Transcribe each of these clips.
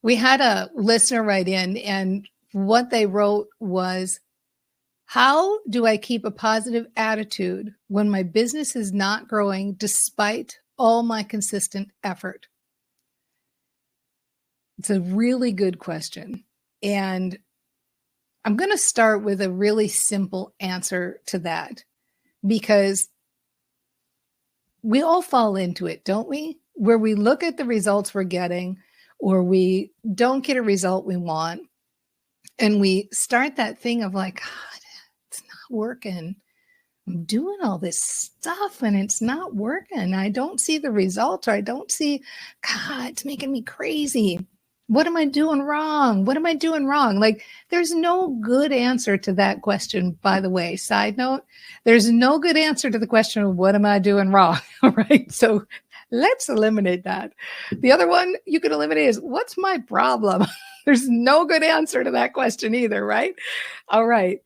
We had a listener write in, and what they wrote was, how do I keep a positive attitude when my business is not growing despite all my consistent effort? It's a really good question. And I'm going to start with a really simple answer to that, because we all fall into it, don't we? Where we look at the results we're getting, or we don't get a result we want, and we start that thing of like, God, it's not working. I'm doing all this stuff and it's not working. I don't see the results, or I don't see, God, it's making me crazy. What am I doing wrong? What am I doing wrong? Like, there's no good answer to that question, by the way. Side note, there's no good answer to the question of what am I doing wrong? All right. So let's eliminate that. The other one you can eliminate is, what's my problem? There's no good answer to that question either, right? All right.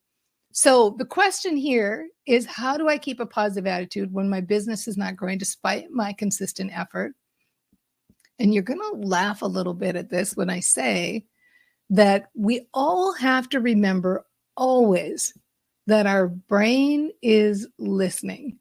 So the question here is, how do I keep a positive attitude when my business is not growing despite my consistent effort? And you're going to laugh a little bit at this when I say that we all have to remember always that our brain is listening.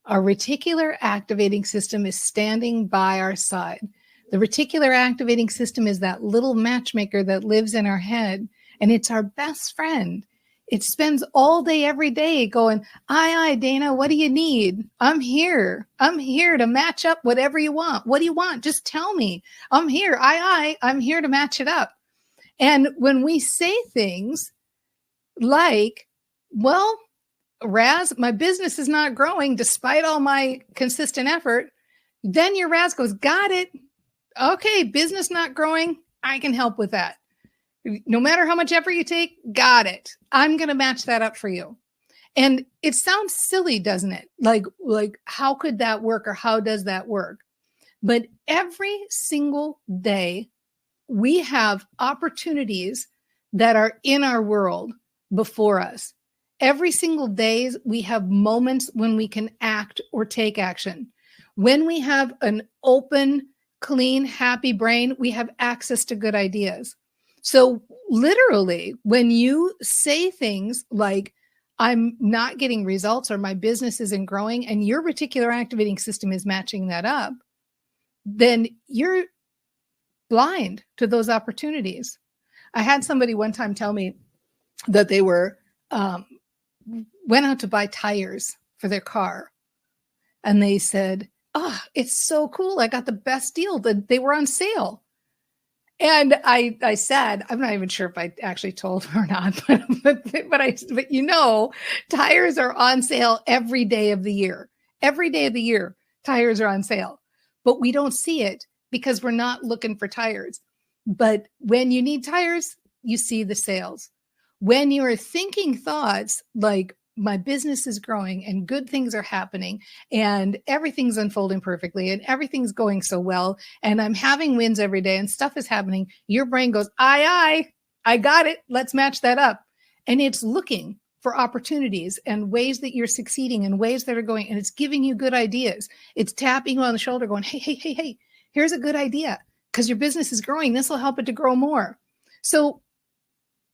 Our reticular activating system is standing by our side. The reticular activating system is that little matchmaker that lives in our head, and it's our best friend. It spends all day, every day going, aye, Dana, what do you need? I'm here. I'm here to match up whatever you want. What do you want? Just tell me. I'm here. I'm here to match it up. And when we say things like, well, Raz, my business is not growing despite all my consistent effort, then your Raz goes, got it. Okay, business not growing. I can help with that. No matter how much effort you take, got it. I'm going to match that up for you. And it sounds silly, doesn't it? Like how could that work, or how does that work? But every single day, we have opportunities that are in our world before us. Every single day, we have moments when we can act or take action. When we have an open, clean, happy brain, we have access to good ideas. So literally, when you say things like, I'm not getting results, or my business isn't growing, and your reticular activating system is matching that up, then you're blind to those opportunities. I had somebody one time tell me that they went out to buy tires for their car. And they said, oh, it's so cool. I got the best deal. They were on sale. And I said, I'm not even sure if I actually told her or not, but you know, tires are on sale every day of the year. Every day of the year, tires are on sale, but we don't see it because we're not looking for tires. But when you need tires, you see the sales. When you're thinking thoughts like, my business is growing and good things are happening and everything's unfolding perfectly and everything's going so well and I'm having wins every day and stuff is happening, your brain goes, I got it. Let's match that up. And it's looking for opportunities and ways that you're succeeding and ways that are going, and it's giving you good ideas. It's tapping you on the shoulder going, hey, here's a good idea because your business is growing. This will help it to grow more. So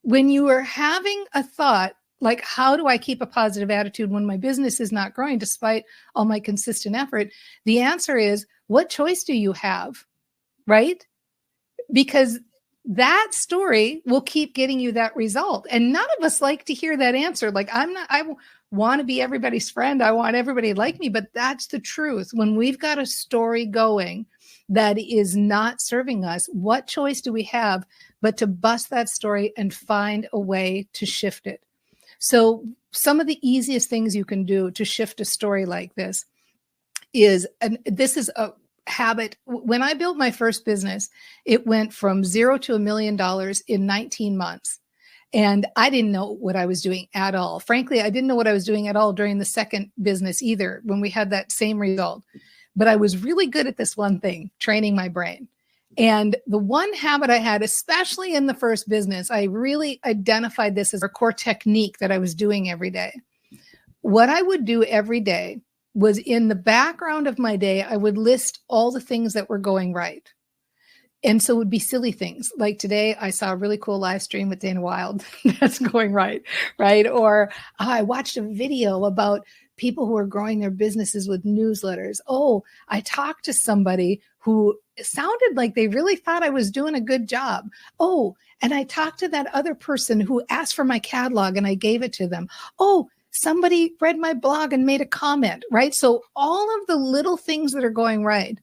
when you are having a thought, like, how do I keep a positive attitude when my business is not growing despite all my consistent effort? The answer is, what choice do you have, right? Because that story will keep getting you that result. And none of us like to hear that answer. Like, I want to be everybody's friend. I want everybody to like me, but that's the truth. When we've got a story going that is not serving us, what choice do we have but to bust that story and find a way to shift it? So some of the easiest things you can do to shift a story like this is, and this is a habit. When I built my first business, it went from $0 to $1 million in 19 months. And I didn't know what I was doing at all. Frankly, I didn't know what I was doing at all during the second business either, when we had that same result. But I was really good at this one thing, training my brain. And the one habit I had, especially in the first business, I really identified this as a core technique that I was doing every day. What I would do every day was, in the background of my day, I would list all the things that were going right. And so it would be silly things. Like today, I saw a really cool live stream with Dana Wild that's going right, right? Or I watched a video about people who are growing their businesses with newsletters. Oh, I talked to somebody who sounded like they really thought I was doing a good job. Oh, and I talked to that other person who asked for my catalog and I gave it to them. Oh, somebody read my blog and made a comment, right? So all of the little things that are going right,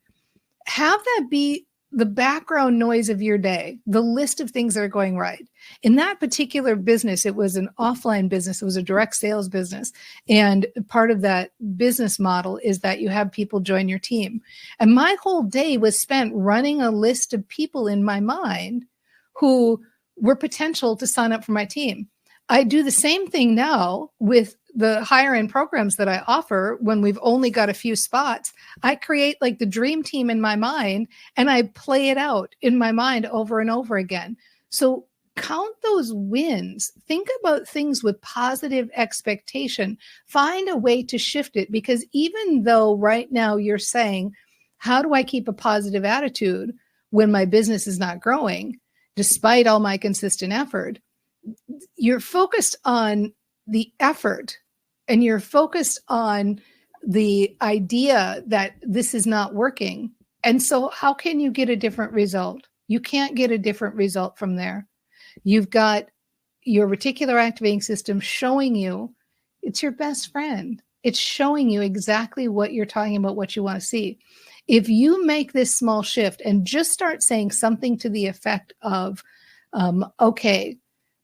have that be the background noise of your day, the list of things that are going right. In that particular business, it was an offline business. It was a direct sales business. And part of that business model is that you have people join your team. And my whole day was spent running a list of people in my mind who were potential to sign up for my team. I do the same thing now with the higher end programs that I offer. When we've only got a few spots, I create like the dream team in my mind and I play it out in my mind over and over again. So count those wins. Think about things with positive expectation. Find a way to shift it, because even though right now you're saying, how do I keep a positive attitude when my business is not growing, despite all my consistent effort? You're focused on the effort and you're focused on the idea that this is not working. And so how can you get a different result? You can't get a different result from there. You've got your reticular activating system showing you it's your best friend. It's showing you exactly what you're talking about, what you want to see. If you make this small shift and just start saying something to the effect of, okay,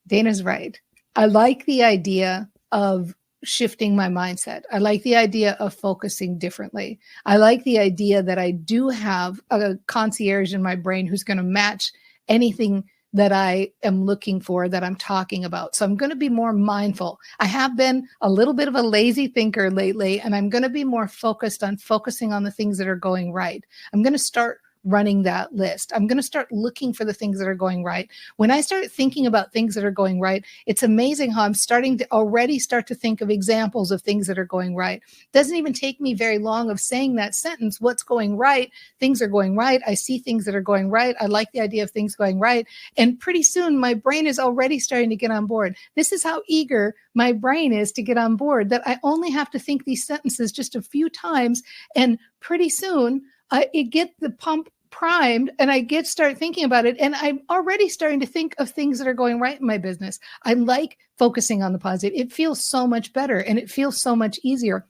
Dana's right. I like the idea of shifting my mindset. I like the idea of focusing differently. I like the idea that I do have a concierge in my brain who's going to match anything that I am looking for, that I'm talking about. So I'm going to be more mindful. I have been a little bit of a lazy thinker lately, and I'm going to be more focused on focusing on the things that are going right. I'm going to start running that list. I'm going to start looking for the things that are going right. When I start thinking about things that are going right, it's amazing how I'm starting to already start to think of examples of things that are going right. It doesn't even take me very long of saying that sentence, what's going right? Things are going right. I see things that are going right. I like the idea of things going right. And pretty soon my brain is already starting to get on board. This is how eager my brain is to get on board, that I only have to think these sentences just a few times. And pretty soon it get the pump primed and I start thinking about it. And I'm already starting to think of things that are going right in my business. I like focusing on the positive. It feels so much better and it feels so much easier.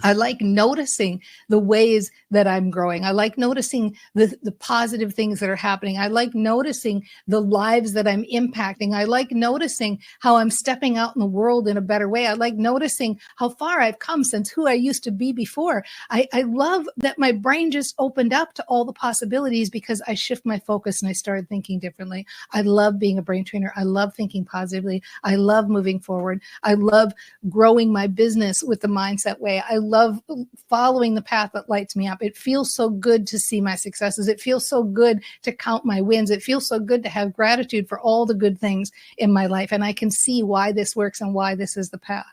I like noticing the ways that I'm growing. I like noticing the positive things that are happening. I like noticing the lives that I'm impacting. I like noticing how I'm stepping out in the world in a better way. I like noticing how far I've come since who I used to be before. I love that my brain just opened up to all the possibilities because I shift my focus and I started thinking differently. I love being a brain trainer. I love thinking positively. I love moving forward. I love growing my business with the mindset way. I love following the path that lights me up. It feels so good to see my successes. It feels so good to count my wins. It feels so good to have gratitude for all the good things in my life. And I can see why this works and why this is the path,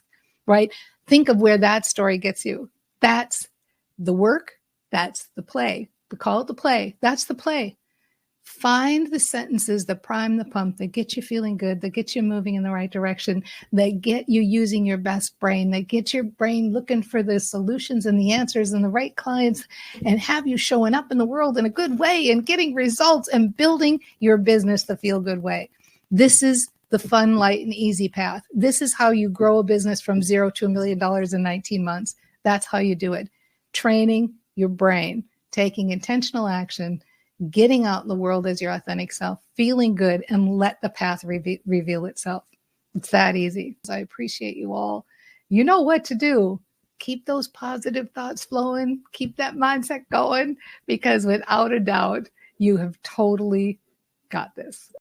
right? Think of where that story gets you. That's the work. That's the play. We call it the play. That's the play. Find the sentences that prime the pump, that get you feeling good, that get you moving in the right direction, that get you using your best brain, that get your brain looking for the solutions and the answers and the right clients, and have you showing up in the world in a good way and getting results and building your business the feel-good way. This is the fun, light, and easy path. This is how you grow a business from $0 to $1 million in 19 months. That's how you do it. Training your brain, taking intentional action, getting out in the world as your authentic self, feeling good, and let the path reveal itself. It's that easy. I appreciate you all. You know what to do. Keep those positive thoughts flowing. Keep that mindset going, because without a doubt, you have totally got this.